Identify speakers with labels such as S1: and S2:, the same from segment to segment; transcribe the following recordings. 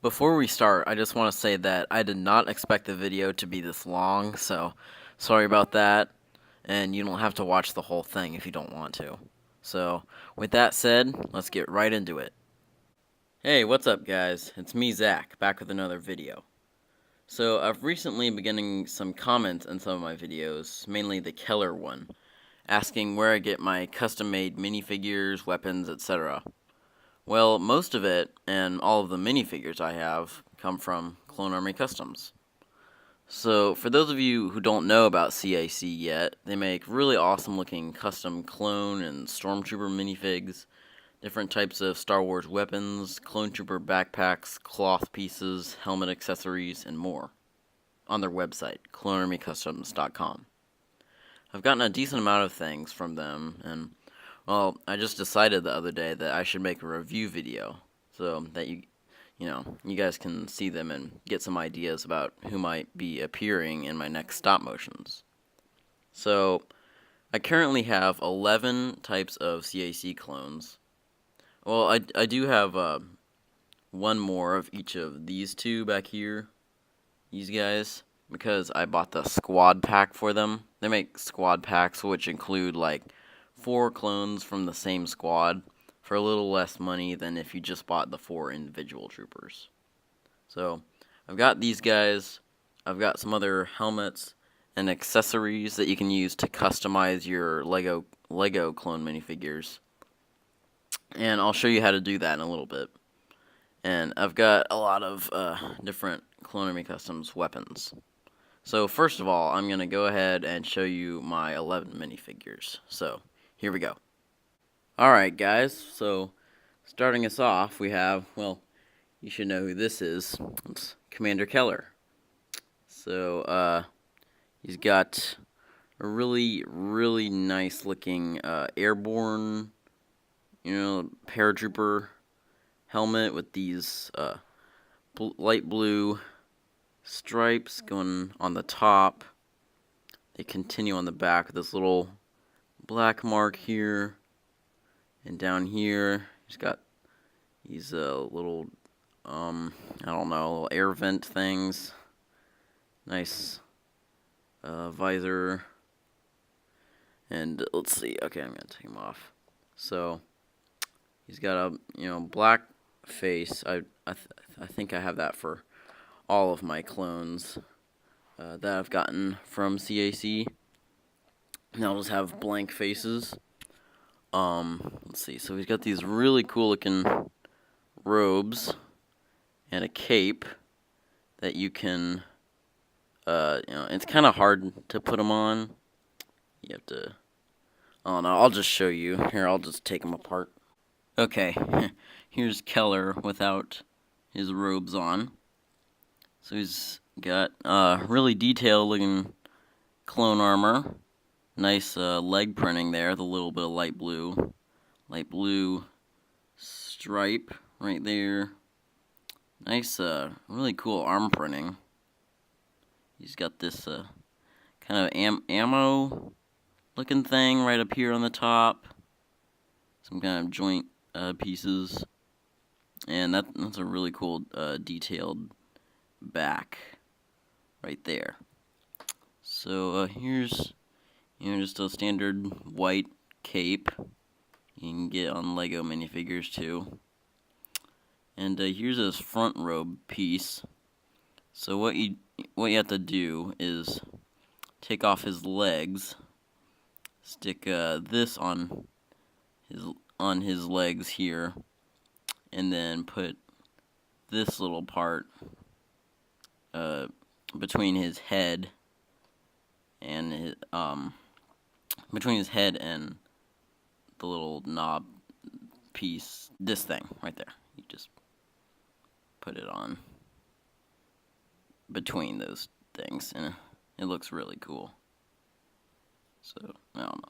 S1: Before we start, I just want to say that I did not expect the video to be this long, so sorry about that, and you don't have to watch the whole thing if you don't want to. So, with that said, let's get right into it. Hey, what's up guys? It's me, Zach, back with another video. So, I've recently been getting some comments in some of my videos, mainly the Keller one, asking where I get my custom-made minifigures, weapons, etc. Well, most of it, and all of the minifigures I have, come from Clone Army Customs. So, for those of you who don't know about CAC yet, they make really awesome looking custom clone and stormtrooper minifigs, different types of Star Wars weapons, clone trooper backpacks, cloth pieces, helmet accessories, and more on their website, clonearmycustoms.com. I've gotten a decent amount of things from them, and well, I just decided the other day that I should make a review video so that you guys can see them and get some ideas about who might be appearing in my next stop motions. So, I currently have 11 types of CAC clones. Well, I do have one more of each of these two back here, these guys, because I bought the squad pack for them. They make squad packs which include like 4 clones from the same squad for a little less money than if you just bought the 4 individual troopers. So, I've got these guys, I've got some other helmets and accessories that you can use to customize your Lego clone minifigures. And I'll show you how to do that in a little bit. And I've got a lot of different Clone Army Customs weapons. So first of all, I'm going to go ahead and show you my 11 minifigures. So, here we go. Alright guys, so starting us off, we have, well, you should know who this is. It's Commander Keller. So, he's got a really nice looking airborne, paratrooper helmet with these light blue stripes going on the top. They continue on the back with this little black mark here. And down here, he's got these little, I don't know, little air vent things. Nice visor. And let's see, okay, I'm going to take him off. So, he's got a, black face. I think I have that for all of my clones that I've gotten from CAC. And I'll just have blank faces. Let's see, so he's got these really cool looking robes and a cape that you can, it's kind of hard to put them on. You have to, oh no, I'll just show you. Here, I'll just take them apart. Okay, here's Keller without his robes on. So he's got, really detailed looking clone armor. Nice leg printing there, the little bit of light blue stripe right there. Nice, really cool arm printing. He's got this kind of ammo looking thing right up here on the top. Some kind of joint pieces. And that's a really cool detailed back right there. So here's just a standard white cape. You can get on Lego minifigures too. And here's his front robe piece. So what you have to do is take off his legs, stick this on his legs here, and then put this little part between his head and his the little knob piece, this thing right there. You just put it on between those things, and it looks really cool. So, I don't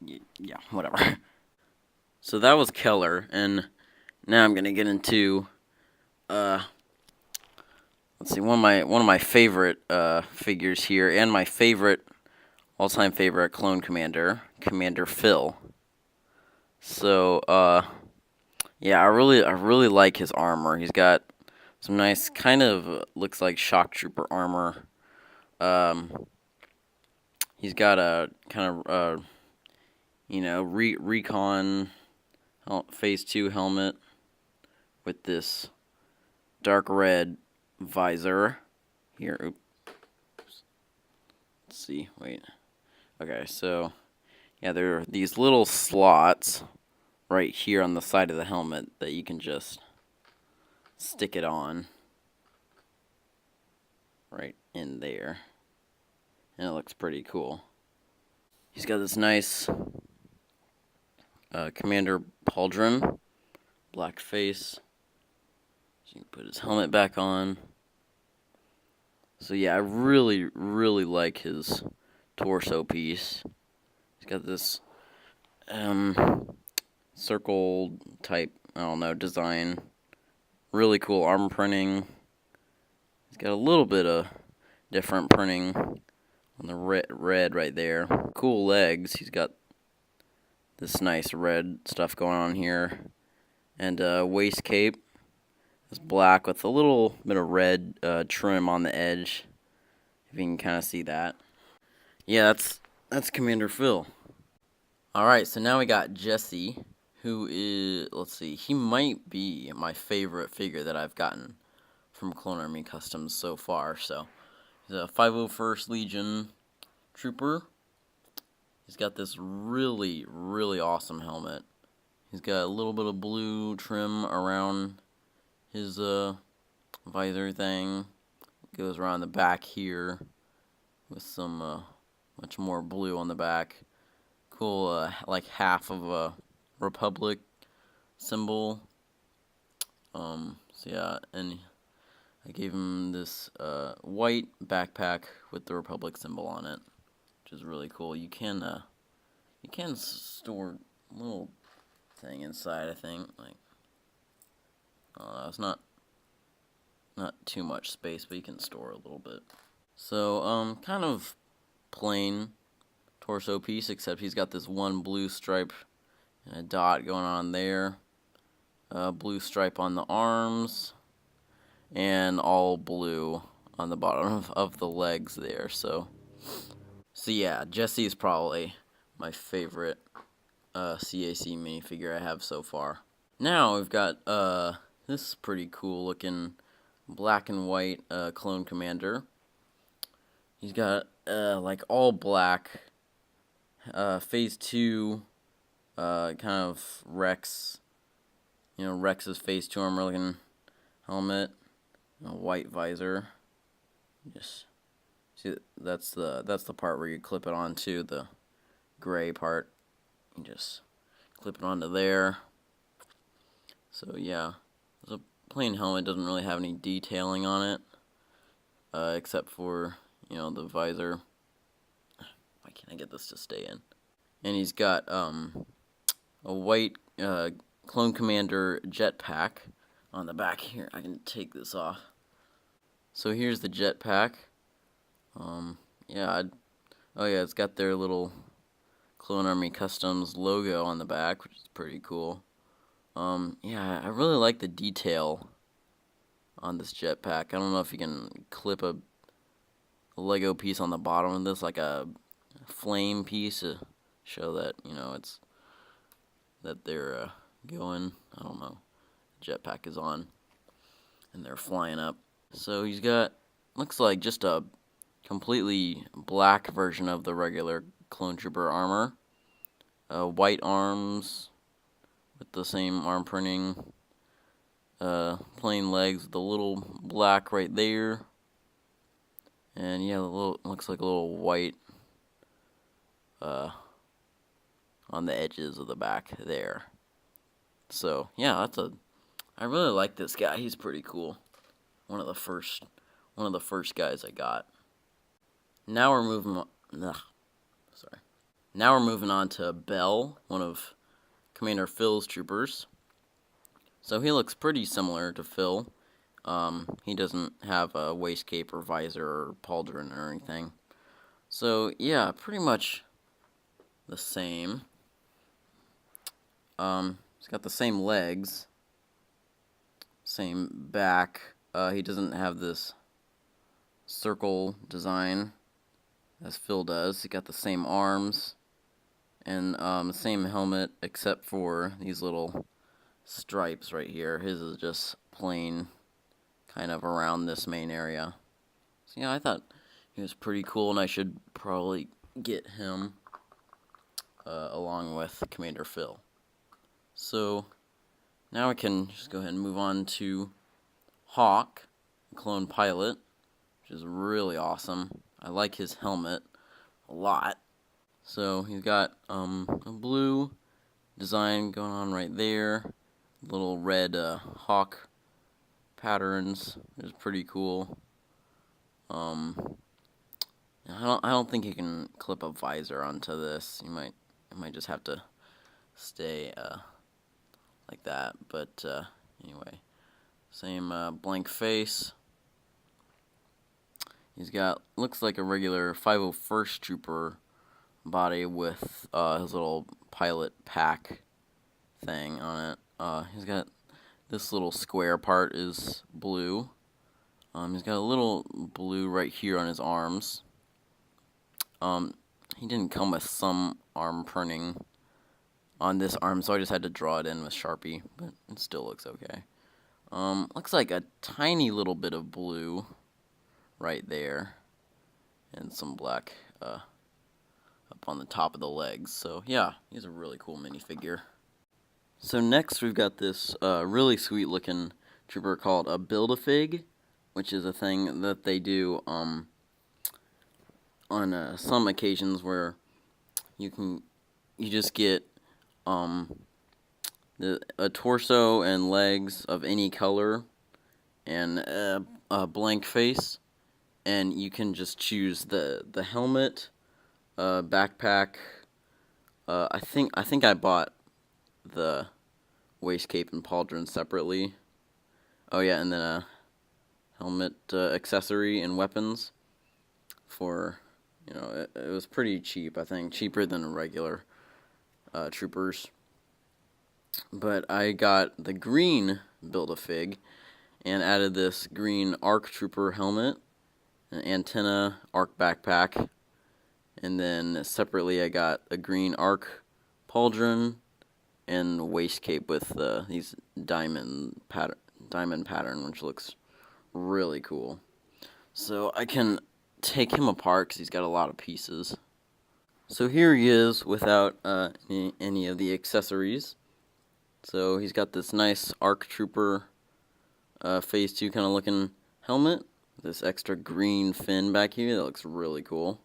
S1: know. Yeah, whatever. So that was Keller, and now I'm gonna get into let's see, one of my favorite figures here, and my all-time favorite clone commander, Commander Phil. So Yeah, I really like his armor. He's got some nice kind of looks like shock trooper armor. Um, he's got a kind of recon phase 2 helmet with this dark red visor here. Oops. Let's see. Wait. Okay, so yeah, there are these little slots right here on the side of the helmet that you can just stick it on right in there, and it looks pretty cool. He's got this nice Commander pauldron, black face. So you can put his helmet back on. So yeah, I really like his torso piece. He's got this circle type, I don't know, design. Really cool armor printing. He's got a little bit of different printing on the red right there. Cool legs. He's got this nice red stuff going on here. And waist cape is black with a little bit of red trim on the edge. If you can kind of see that. Yeah, that's Commander Phil. Alright, so now we got Jesse, who is, let's see, he might be my favorite figure that I've gotten from Clone Army Customs so far. So he's a 501st Legion trooper. He's got this really awesome helmet. He's got a little bit of blue trim around his visor thing. Goes around the back here with some much more blue on the back. Cool, like half of a Republic symbol. So yeah, and I gave him this white backpack with the Republic symbol on it, which is really cool. You can store a little thing inside, I think. Like, it's not too much space, but you can store a little bit. So kind of plain torso piece, except he's got this one blue stripe and a dot going on there. Blue stripe on the arms, and all blue on the bottom of the legs there. So yeah, Jesse is probably my favorite CAC minifigure I have so far. Now we've got this pretty cool looking black and white clone commander. He's got like all black phase 2 kind of Rex, Rex's phase 2 armor looking helmet, a white visor. Just see, that's the part where you clip it onto the gray part. You just clip it onto there. So yeah, it's a plain helmet, doesn't really have any detailing on it, except for the visor. Why can't I get this to stay in? And he's got a white Clone Commander jetpack on the back here. I can take this off. So here's the jetpack. Yeah, it's got their little Clone Army Customs logo on the back, which is pretty cool. Yeah, I really like the detail on this jetpack. I don't know if you can clip a Lego piece on the bottom of this, like a flame piece, to show that it's that they're going. I don't know. Jetpack is on, and they're flying up. So he's got, looks like just a completely black version of the regular Clone Trooper armor. White arms with the same arm printing. Plain legs with the little black right there. And yeah, looks like a little white on the edges of the back there. So yeah, I really like this guy. He's pretty cool. One of the first guys I got. Now we're moving on. Now we're moving on to Bell, one of Commander Phil's troopers. So he looks pretty similar to Phil. He doesn't have a waist cape or visor or pauldron or anything. So yeah, pretty much the same. So He's got the same legs, same back. He doesn't have this circle design as Phil does. He got the same arms and same helmet except for these little stripes right here. His is just plain kind of around this main area. So yeah, I thought he was pretty cool, and I should probably get him along with Commander Phil. So now we can just go ahead and move on to Hawk, clone pilot, which is really awesome. I like his helmet a lot. So he's got a blue design going on right there, little red hawk patterns, which is pretty cool. I don't think you can clip a visor onto this. You might just have to stay like that. But anyway, same blank face. He's got, looks like a regular 501st Trooper body with his little pilot pack thing on it. He's got this little square part is blue. He's got a little blue right here on his arms. He didn't come with some arm printing on this arm, so I just had to draw it in with Sharpie, but it still looks okay. Looks like a tiny little bit of blue right there, and some black up on the top of the legs. So yeah, he's a really cool minifigure. So next we've got this really sweet looking trooper called a Build-A-Fig, which is a thing that they do on some occasions where you just get a torso and legs of any color and a blank face, and you can just choose the helmet, backpack. I think I bought the waist cape and pauldron separately. Oh yeah, and then a helmet, accessory, and weapons for, you know, it was pretty cheap, I think, cheaper than regular troopers. But I got the green Build-A-Fig and added this green ARC Trooper helmet, an antenna, ARC backpack, and then separately I got a green ARC pauldron and waist cape with these diamond pattern, which looks really cool. So I can take him apart because he's got a lot of pieces. So here he is without any of the accessories. So he's got this nice ARC Trooper Phase 2 kind of looking helmet. This extra green fin back here that looks really cool.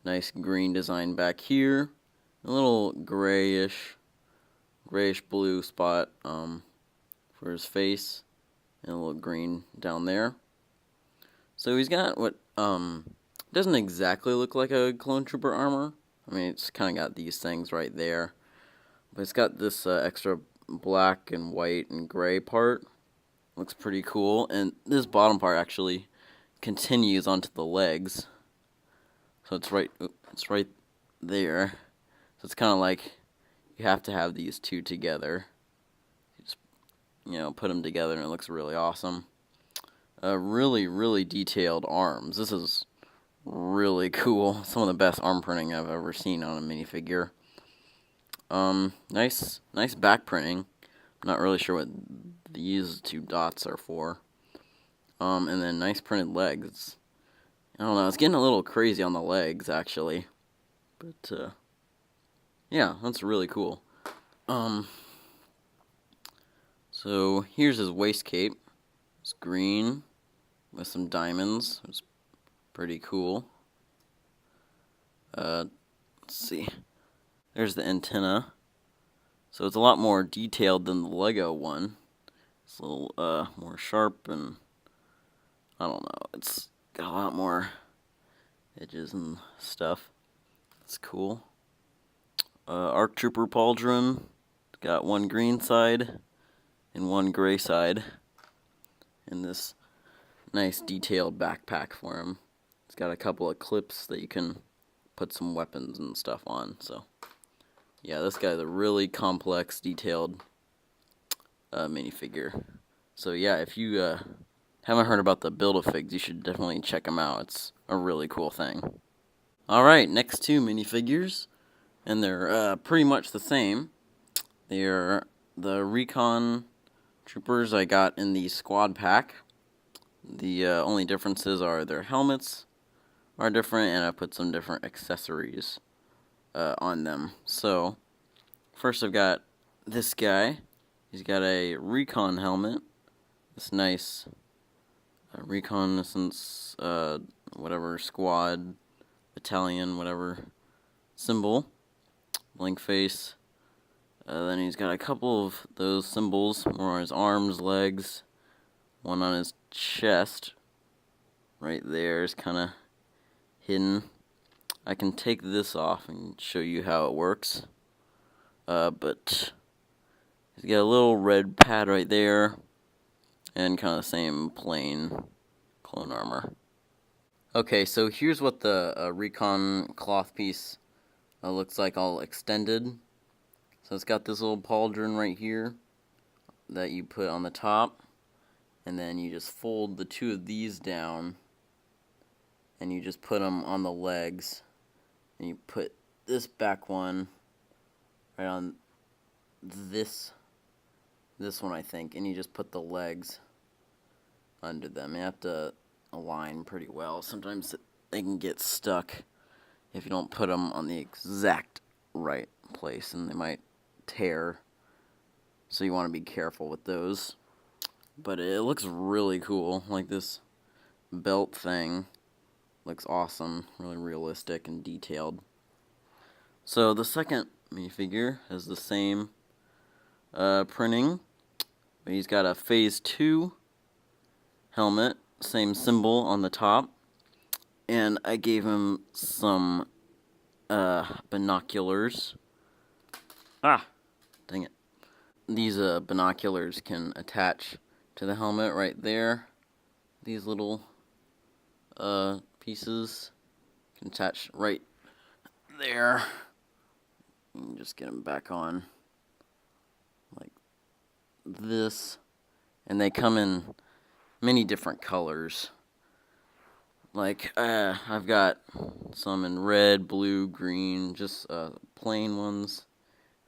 S1: Nice green design back here. A little grayish blue spot for his face, and a little green down there. So he's got what doesn't exactly look like a clone trooper armor. I mean, it's kind of got these things right there, but it's got this extra black and white and gray part. Looks pretty cool, and this bottom part actually continues onto the legs. So it's right there. So it's kind of like you have to have these two together. You just, you know, put them together and it looks really awesome. Really detailed arms. This is really cool. Some of the best arm printing I've ever seen on a minifigure. Nice back printing. I'm not really sure what these two dots are for. And then nice printed legs. I don't know, it's getting a little crazy on the legs, actually. But, yeah, that's really cool. So, here's his waist cape. It's green with some diamonds. It's pretty cool. Let's see. There's the antenna. So, it's a lot more detailed than the Lego one. It's a little, more sharp, and I don't know, it's got a lot more edges and stuff. It's cool. ARC Trooper pauldron. Got one green side and one gray side. And this nice detailed backpack for him. It's got a couple of clips that you can put some weapons and stuff on. So Yeah, this guy's a really complex, detailed minifigure. So yeah, if you haven't heard about the Build-A-Figs, you should definitely check them out. It's a really cool thing. Alright, next two minifigures, and they're pretty much the same. They're the Recon Troopers I got in the squad pack. The only differences are their helmets are different, and I put some different accessories on them. So, first I've got this guy. He's got a Recon helmet. This nice reconnaissance, whatever, squad, battalion, whatever symbol. Blank face. Then he's got a couple of those symbols, more on his arms, legs, one on his chest. Right there is kind of hidden. I can take this off and show you how it works. But he's got a little red pad right there, and kind of the same plain clone armor. Okay, so here's what the Recon cloth piece looks like all extended. So it's got this little pauldron right here that you put on the top, and then you just fold the two of these down, and you just put them on the legs, and you put this back one right on this one, I think, and you just put the legs under them. You have to align pretty well. Sometimes they can get stuck if you don't put them on the exact right place, and they might tear. So you want to be careful with those. But it looks really cool. Like, this belt thing looks awesome, really realistic and detailed. So the second minifigure has the same printing, but he's got a Phase 2 helmet, same symbol on the top, and I gave him some binoculars. Ah, dang it. These binoculars can attach to the helmet right there. These little pieces can attach right there. You can just get them back on like this, and they come in many different colors. Like, I've got some in red, blue, green, just plain ones.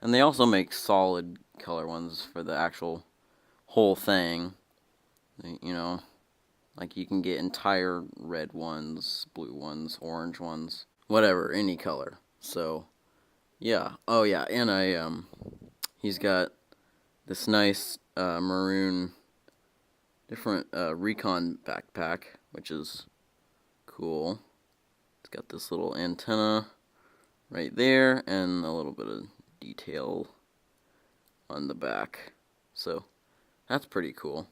S1: And they also make solid color ones for the actual whole thing. You know, like you can get entire red ones, blue ones, orange ones, whatever, any color. So, yeah. Oh, yeah, and he's got this nice maroon, different Recon backpack, which is cool. It's got this little antenna right there, and a little bit of detail on the back. So, that's pretty cool.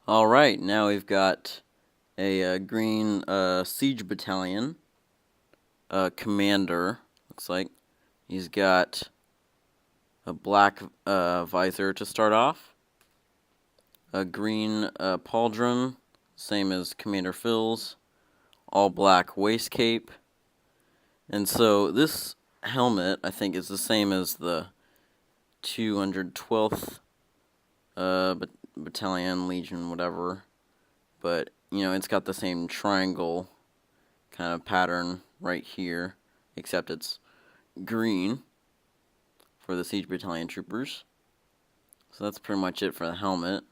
S1: Alright, now we've got a green siege battalion commander, looks like. He's got a black visor to start off, a green pauldron, same as Commander Phil's, all black waist cape. And so this helmet, I think, is the same as the 212th battalion, legion, whatever. But, you know, it's got the same triangle kind of pattern right here, except it's green for the siege battalion troopers. So that's pretty much it for the helmet.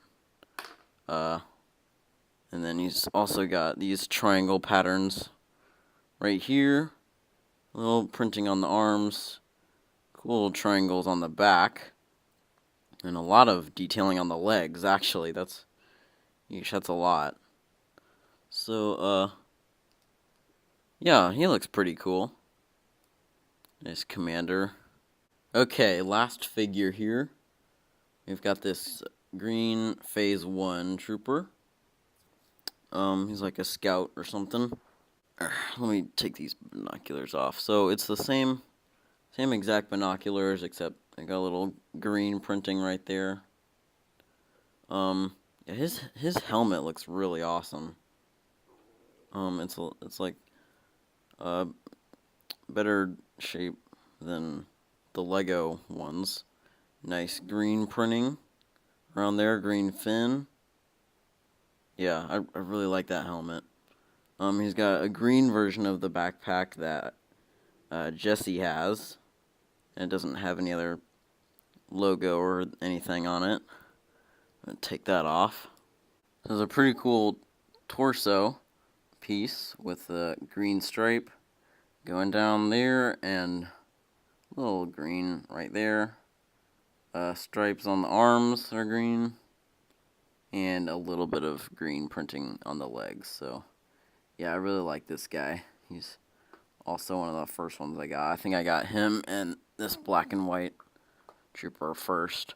S1: And then he's also got these triangle patterns right here. A little printing on the arms. Cool little triangles on the back. And a lot of detailing on the legs, actually. That's a lot. So, yeah, he looks pretty cool. Nice commander. Okay, last figure here. We've got this green Phase 1 trooper. He's like a scout or something. Let me take these binoculars off. So it's the same exact binoculars, except I got a little green printing right there. Yeah, his helmet looks really awesome. It's like better shape than the Lego ones. Nice green printing around there, green fin. Yeah, I really like that helmet. He's got a green version of the backpack that Jesse has, and it doesn't have any other logo or anything on it. I'm gonna take that off. There's a pretty cool torso piece with a green stripe going down there and a little green right there. Stripes on the arms are green and a little bit of green printing on the legs. So yeah, I really like this guy. He's also one of the first ones I got. I think I got him and this black and white trooper first.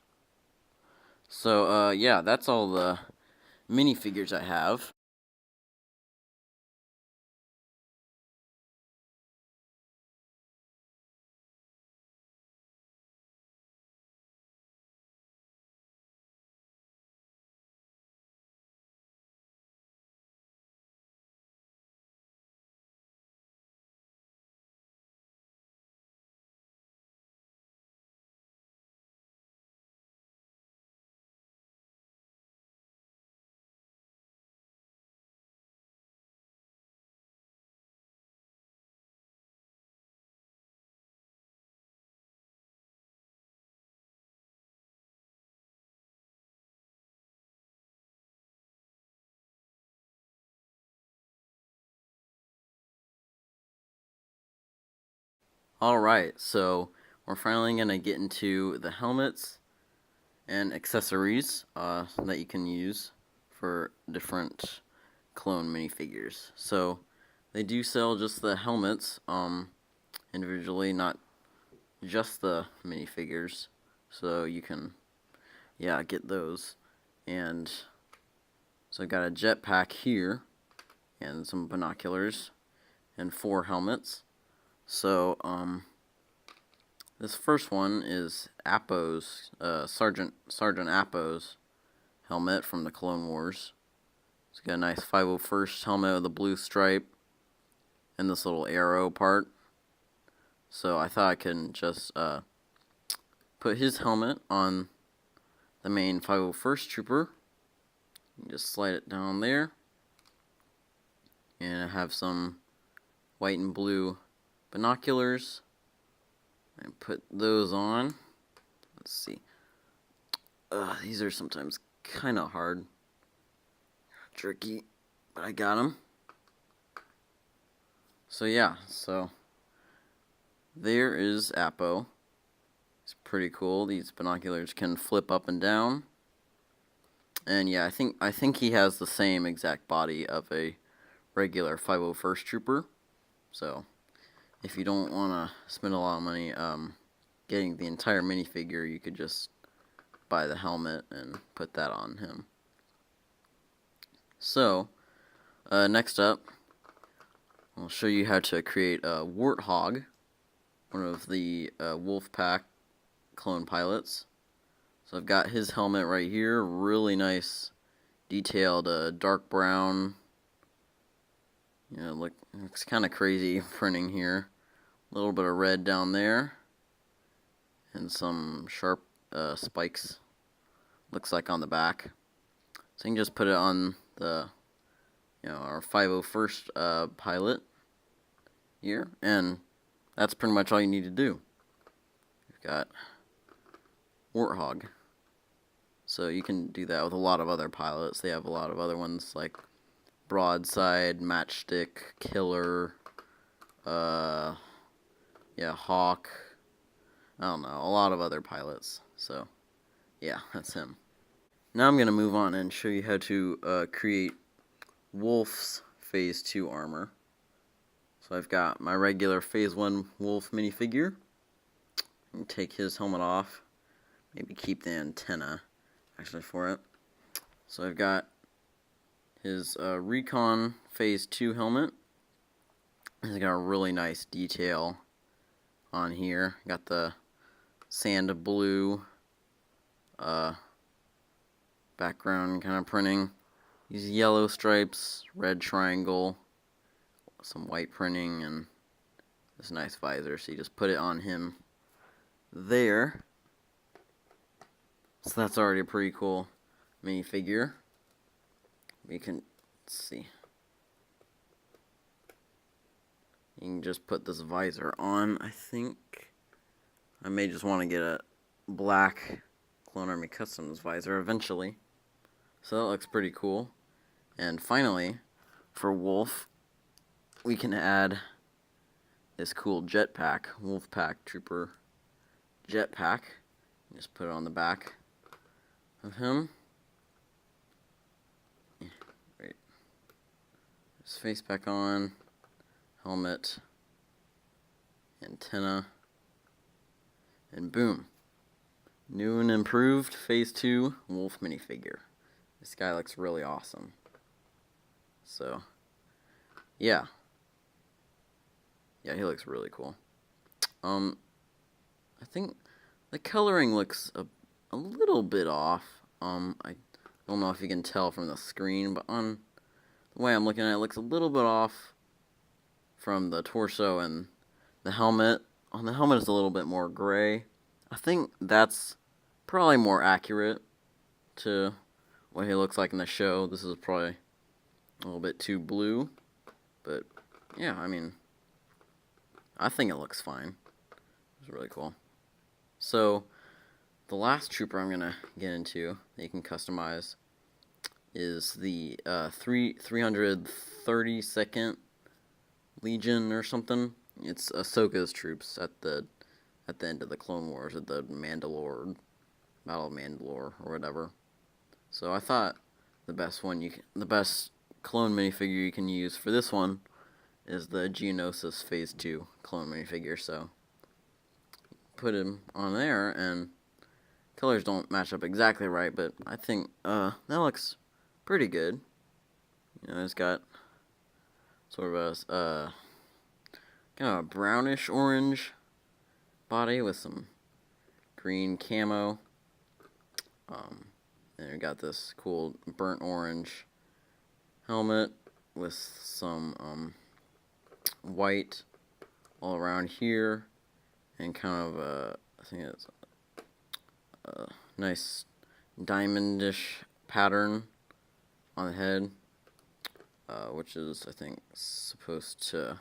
S1: So yeah, that's all the minifigures I have. Alright, so we're finally going to get into the helmets and accessories that you can use for different clone minifigures. So they do sell just the helmets individually, not just the minifigures. So you can, yeah, get those. And so I got a jetpack here and some binoculars and 4 helmets. So this first one is Appo's, Sergeant Appo's helmet from the Clone Wars. It's got a nice 501st helmet with a blue stripe and this little arrow part. So I thought I could just put his helmet on the main 501st Trooper. You just slide it down there. And I have some white and blue binoculars. And put those on. Let's see. These are sometimes kind of hard. Tricky. But I got them. So yeah, so there is Appo. It's pretty cool. These binoculars can flip up and down. And yeah, I think he has the same exact body of a regular 501st Trooper. So if you don't want to spend a lot of money getting the entire minifigure, you could just buy the helmet and put that on him. So next up, I'll show you how to create a Warthog, one of the Wolfpack clone pilots. So I've got his helmet right here, really nice detailed dark brown. You know, looks kind of crazy printing here. A little bit of red down there, and some sharp spikes. Looks like on the back. So you can just put it on the, our 501st pilot here, and that's pretty much all you need to do. We've got Warthog. So you can do that with a lot of other pilots. They have a lot of other ones like Broadside, Matchstick, Killer, Hawk. I don't know, a lot of other pilots. So, yeah, that's him. Now I'm going to move on and show you how to create Wolf's Phase 2 armor. So I've got my regular Phase 1 Wolf minifigure. Take his helmet off. Maybe keep the antenna actually for it. So I've got his Recon Phase 2 helmet. He's got a really nice detail on here. Got the sand blue background kind of printing. These yellow stripes, red triangle, some white printing, and this nice visor. So you just put it on him there. So that's already a pretty cool minifigure. We can see. You can just put this visor on. I think I may just want to get a black Clone Army Customs visor eventually. So that looks pretty cool. And finally, for Wolf, we can add this cool jetpack, Wolfpack Trooper jetpack. Just put it on the back of him. Wait. His face back on, helmet, antenna, and boom. New and improved Phase 2 Wolf minifigure. This guy looks really awesome. So, yeah. Yeah, he looks really cool. I think the coloring looks a little bit off. I don't know if you can tell from the screen, but on the way I'm looking at it, it looks a little bit off from the torso and the helmet. On the helmet, it's a little bit more gray. I think that's probably more accurate to what he looks like in the show. This is probably a little bit too blue, but yeah, I mean, I think it looks fine. It's really cool. So, the last trooper I'm gonna get into that you can customize is the 332nd Legion or something. It's Ahsoka's troops at the end of the Clone Wars, at the Battle of Mandalore or whatever. So I thought the best clone minifigure you can use for this one is the Geonosis Phase 2 clone minifigure. So put him on there, and colors don't match up exactly right, but I think that looks pretty good. You know, it's got sort of a kind of a brownish orange body with some green camo. And we got this cool burnt orange helmet with some white all around here, and kind of I think it's a nice diamondish pattern on the head, which is, I think, supposed to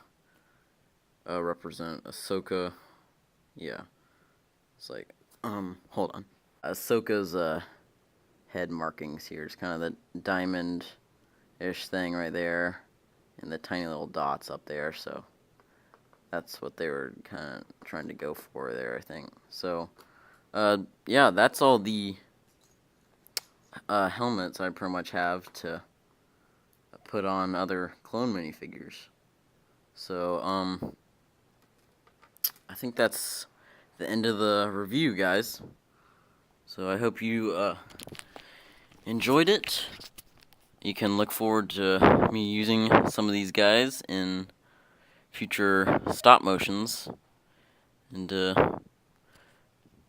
S1: represent Ahsoka. Yeah, it's like, hold on. Ahsoka's head markings here. It's kind of the diamond-ish thing right there, and the tiny little dots up there. So that's what they were kind of trying to go for there, I think. So, yeah, that's all the helmets I pretty much have to put on other clone minifigures. So, I think that's the end of the review, guys. So I hope you enjoyed it. You can look forward to me using some of these guys in future stop motions. And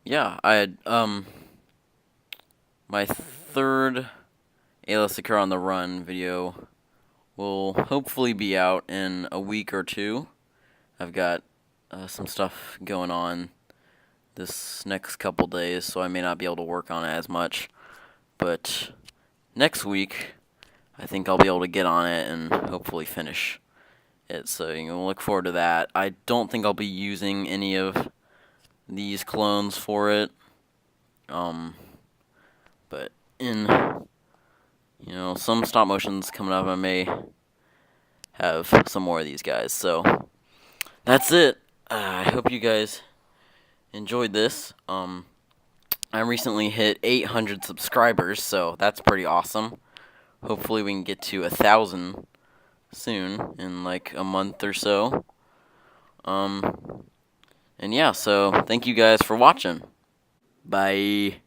S1: yeah, I had my third Ayla Secure on the Run video will hopefully be out in a week or two. I've got some stuff going on this next couple days, so I may not be able to work on it as much. But next week, I think I'll be able to get on it and hopefully finish it. So you can look forward to that. I don't think I'll be using any of these clones for it. But in some stop motions coming up, I may have some more of these guys. So that's it. I hope you guys enjoyed this. I recently hit 800 subscribers, so that's pretty awesome. Hopefully we can get to 1,000 soon, in like a month or so. And yeah, so thank you guys for watching. Bye.